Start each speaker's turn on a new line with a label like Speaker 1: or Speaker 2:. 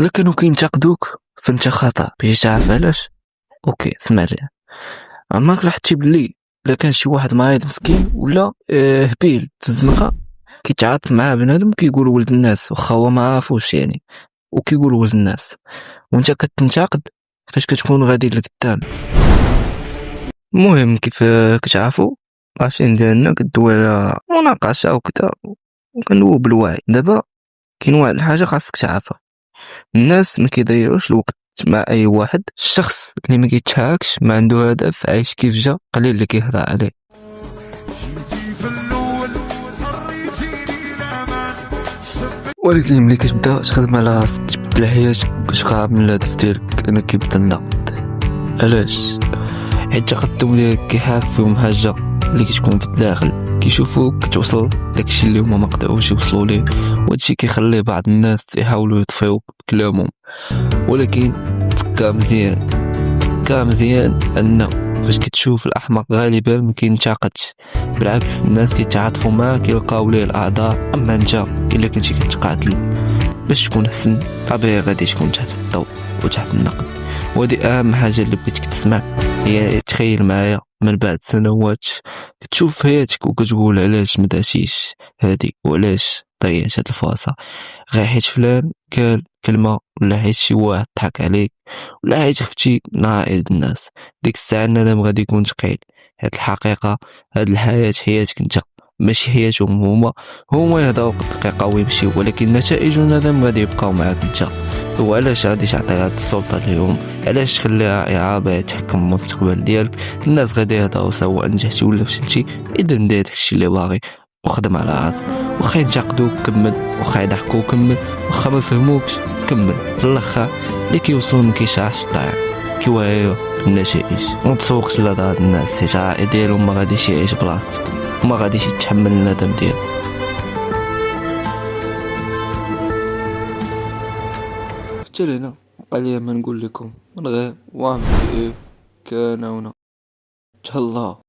Speaker 1: إلا كانوا كينتقدوك فانت خطأ باش تعرف علاش. اوكي اسمع لي، عمرك لاحظتي بلي إلا كان شي واحد مريض مسكين ولا هبيل في الزنقة كيتعاطف مع بنادم كيقول ولد الناس واخا هو ما عارفوش يعني، وكيقول ولد الناس، وانت كتنتقد فاش كتكون غادي لقدام. المهم كيف كتعرفوا ماشين ديالنا كدوي على مناقشة وكذا، وكندويو بالوعي. دابا كاين واحد الحاجة خاصك تعرفها، الناس ما كيضيعوش الوقت مع اي واحد. الشخص اللي ما كيتحركش ما عنده هدف، عايش كيف جا، قليل اللي كيهضر عليه. ولكن ملي كتبدا تخدم على راسك، تبدل حياتك، كتقرب من الهدف ديالك، انا كيبدا النقد. علاش؟ حيت التقدم ديالك كيحرك فيهم حاجه اللي كتكون في الداخل، كيشوفوك كتوصل داكشي اللي هما ما قدروش يوصلوا ليه، وهادشي كيخلي بعض الناس يحاولوا يطفيوك بكلامهم. ولكن فكر مزيان، فكر مزيان ان فاش كتشوف الاحمق غالبا ما كينتقدش، بالعكس الناس كيتعاطفوا معاه، كيلقاو ليه الاعذار. اما انت الا كنتي كتقاتل باش تكون احسن، طبيعي غادي تكون تحت الضوء وتحت النقد. ودي اهم حاجه اللي بغيتك تسمع، هي تخيل معايا من بعد سنوات كتشوف حياتك وكتقول علاش ما درتيش هادي، وعلاش ضيعت هاد الفرصه، غير حيت فلان قال كلمه، ولا حيت شي واحد ضحك عليك، ولا حيت خفتي نهار عيد الناس. ديك الساعه الندم غادي يكون ثقيل. هاد الحقيقه، هاد الحياه حياتك انت، ماشي حياتهم هما يهضروا دقيقه ويمشيو، ولكن نتائج الندم غادي يبقاو معاك انت. وعلاش غادي تعطي هاد السلطه اليوم؟ علاش تخليها إعابة يتحكم المستقبل ديالك؟ الناس غادي يهضروا سواء نجحتي ولا فشلتي، اذا دير داكشي اللي باغي وخدم على راسك. واخا ينتقدوك كمل، واخا يضحكوا كمل، واخا ما فهموكش كمل. في الاخر اللي كيوصل ما كيشرحش الطريق، كيوعيو بالنتائج. ما تسوقش لهاد الناس، حيت الرأي ديالهم ما غاديش يعيش بلاصتك، وما غاديش يتحمل الندم ديالك. حتى لهنا بقى ليا ما نقول لكم من غير وان في كان هنا. تهلا.